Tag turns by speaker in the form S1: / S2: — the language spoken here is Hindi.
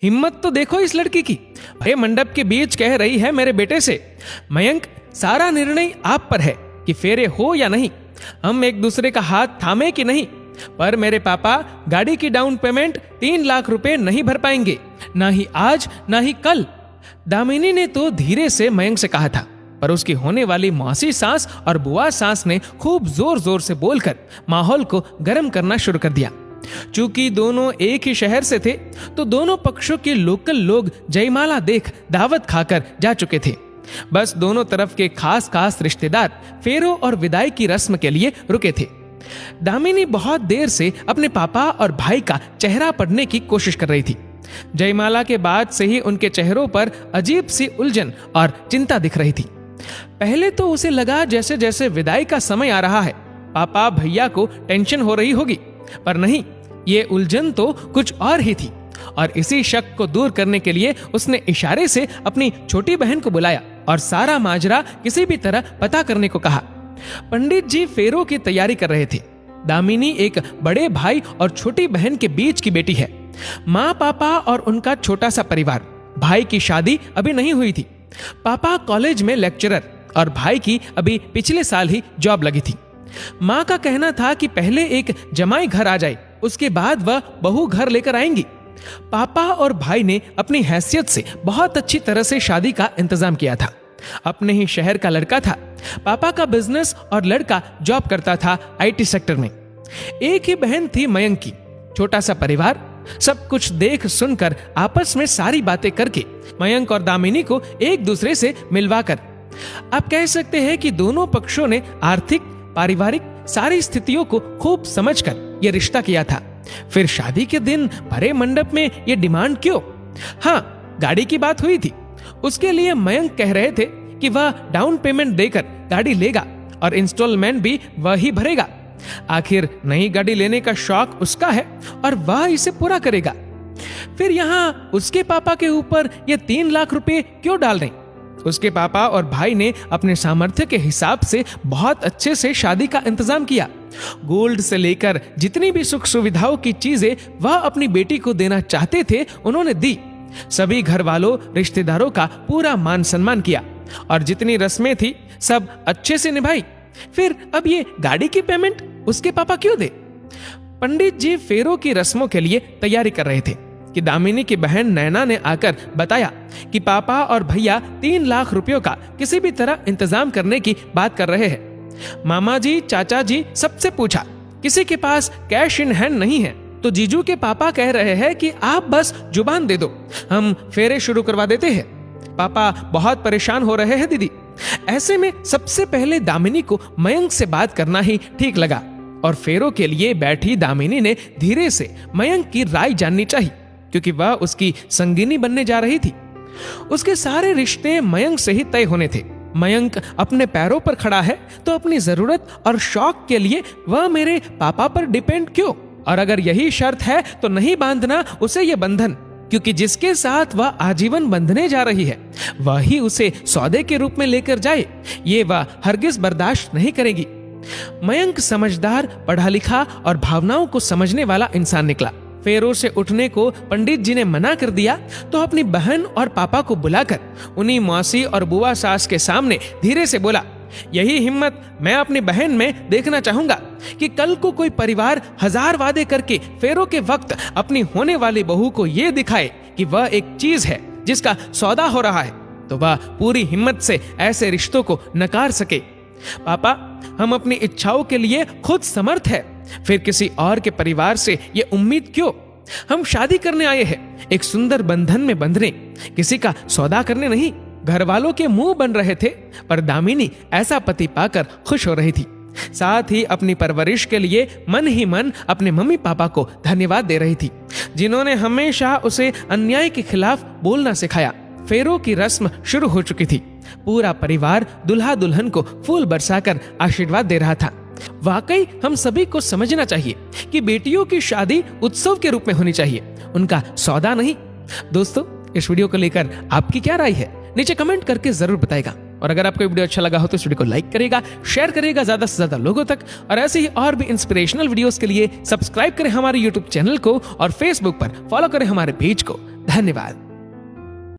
S1: हिम्मत तो देखो इस लड़की की, भरे मंडप के बीच कह रही है मेरे बेटे से, मयंक सारा निर्णय आप पर है कि फेरे हो या नहीं, हम एक दूसरे का हाथ थामे कि नहीं, पर मेरे पापा गाड़ी की डाउन पेमेंट 3 लाख रुपए नहीं भर पाएंगे, ना ही आज ना ही कल। दामिनी ने तो धीरे से मयंक से कहा था, पर उसकी होने वाली मौसी सास और बुआ सास ने खूब जोर जोर से बोलकर माहौल को गर्म करना शुरू कर दिया। चूंकि दोनों एक ही शहर से थे, तो दोनों पक्षों के लोकल लोग जयमाला देख दावत खाकर जा चुके थे। बस दोनों तरफ के खास खास रिश्तेदार फेरों और विदाई की रस्म के लिए रुके थे। दामिनी बहुत देर से अपने पापा और भाई का चेहरा पढ़ने की कोशिश कर रही थी। जयमाला के बाद से ही उनके चेहरों पर अजीब सी उलझन और चिंता दिख रही थी। पहले तो उसे लगा जैसे जैसे विदाई का समय आ रहा है, पापा भैया को टेंशन हो रही होगी, पर नहीं, ये उलझन तो कुछ और ही थी। और इसी शक को दूर करने के लिए उसने इशारे से अपनी छोटी बहन को बुलाया और सारा माजरा किसी भी तरह पता करने को कहा। पंडित जी फेरों की तैयारी कर रहे थे। दामिनी एक बड़े भाई और छोटी बहन के बीच की बेटी है। माँ, पापा और उनका छोटा सा परिवार। भाई की शादी अभी नहीं हुई थी। पापा कॉलेज में लेक्चरर और भाई की अभी पिछले साल ही जॉब लगी थी। माँ का कहना था कि पहले एक जमाई घर आ जाए, उसके बाद वह बहू घर लेकर आएंगी। पापा और भाई ने अपनी हैसियत से बहुत अच्छी तरह से शादी का इंतजाम किया था। अपने ही शहर का लड़का था। पापा का बिजनेस और लड़का जॉब करता था IT सेक्टर में। एक ही बहन थी मयंक की। छोटा सा परिवार। सब कुछ देख सुनकर आपस में सारी बातें करके मयंक और दामिनी को एक दूसरे से मिलवाकर आप कह सकते हैं कि दोनों पक्षों ने आर्थिक, पारिवारिक सारी स्थितियों को खूब समझकर यह रिश्ता किया था। फिर शादी के दिन भरे मंडप में ये डिमांड क्यों? हाँ, गाड़ी की बात हुई थी। उसके लिए मयंक कह रहे थे कि वह डाउन पेमेंट देकर गाड़ी लेगा और इंस्टॉलमेंट भी वह ही भरेगा। आखिर नई गाड़ी लेने का शौक उसका है और वह इसे पूरा करेगा। फिर यहाँ उसके पापा के ऊपर ये 3 लाख रुपए क्यों डाल रहे? उसके पापा और भाई ने अपने सामर्थ्य के हिसाब से बहुत अच्छे से शादी का इंतजाम किया। गोल्ड से लेकर जितनी भी सुख सुविधाओं की चीजें वह अपनी बेटी को देना चाहते थे, उन्होंने दी। सभी घर वालों, रिश्तेदारों का पूरा मान सम्मान किया और जितनी रस्में थी सब अच्छे से निभाई। फिर अब ये गाड़ी की पेमेंट उसके पापा क्यों दे? पंडित जी फेरों की रस्मों के लिए तैयारी कर रहे थे कि दामिनी की बहन नैना ने आकर बताया कि पापा और भैया 3 लाख रुपयों का किसी भी तरह इंतजाम करने की बात कर रहे हैं। मामा जी, चाचा जी सबसे पूछा, किसी के पास कैश इन हैंड नहीं है, तो जीजू के पापा कह रहे हैं कि आप बस जुबान दे दो, हम फेरे शुरू करवा देते हैं। पापा बहुत परेशान हो रहे हैं दीदी। ऐसे में सबसे पहले दामिनी को मयंक से बात करना ही ठीक लगा और फेरों के लिए बैठी दामिनी ने धीरे से मयंक की राय जाननी चाहिए, क्योंकि वह उसकी संगिनी बनने जा रही थी। उसके सारे रिश्ते मयंक से ही तय होने थे। मयंक अपने पैरों पर खड़ा है तो अपनी जरूरत और शौक के लिए वह मेरे पापा पर डिपेंड क्यों? और अगर यही शर्त है तो नहीं बांधना उसे यह बंधन, क्योंकि जिसके साथ वह आजीवन बंधने जा रही है वही उसे सौदे के रूप में लेकर जाए, ये वह हरगिज बर्दाश्त नहीं करेगी। मयंक समझदार, पढ़ा लिखा और भावनाओं को समझने वाला इंसान निकला। फेरों से उठने को पंडित जी ने मना कर दिया तो अपनी बहन और पापा को बुलाकर उन्हीं मौसी और बुआ सास के सामने धीरे से बोला, यही हिम्मत मैं अपनी बहन में देखना चाहूंगा कि कल को कोई परिवार 1000 वादे करके फेरों के वक्त अपनी होने वाली बहू को यह दिखाए कि वह एक चीज है जिसका सौदा हो रहा है, तो वह पूरी हिम्मत से ऐसे रिश्तों को नकार सके। पापा, हम अपनी इच्छाओं के लिए खुद समर्थ है, फिर किसी और के परिवार से ये उम्मीद क्यों? हम शादी करने आए हैं, एक सुंदर बंधन में बंधने, किसी का सौदा करने नहीं। घर वालों के मुंह बन रहे थे, पर दामिनी ऐसा पति पाकर खुश हो रही थी। साथ ही अपनी परवरिश के लिए मन ही मन अपने मम्मी पापा को धन्यवाद दे रही थी, जिन्होंने हमेशा उसे अन्याय के खिलाफ बोलना सिखाया। फेरों की रस्म शुरू हो चुकी थी। पूरा परिवार दुल्हा दुल्हन को फूल बरसाकर आशीर्वाद दे रहा था। वाकई हम सभी को समझना चाहिए कि बेटियों की शादी उत्सव के रूप में होनी चाहिए, उनका सौदा नहीं। दोस्तों, इस वीडियो को लेकर आपकी क्या राय है? नीचे कमेंट करके जरूर बताएगा। और अगर आपको वीडियो अच्छा लगा हो तो इस वीडियो को लाइक करेगा, शेयर करेगा ज्यादा से ज्यादा लोगों तक। और ऐसे ही और भी इंस्पिरेशनल वीडियोस के लिए सब्सक्राइब करें हमारे यूट्यूब चैनल को और फेसबुक पर फॉलो करें हमारे पेज को। धन्यवाद।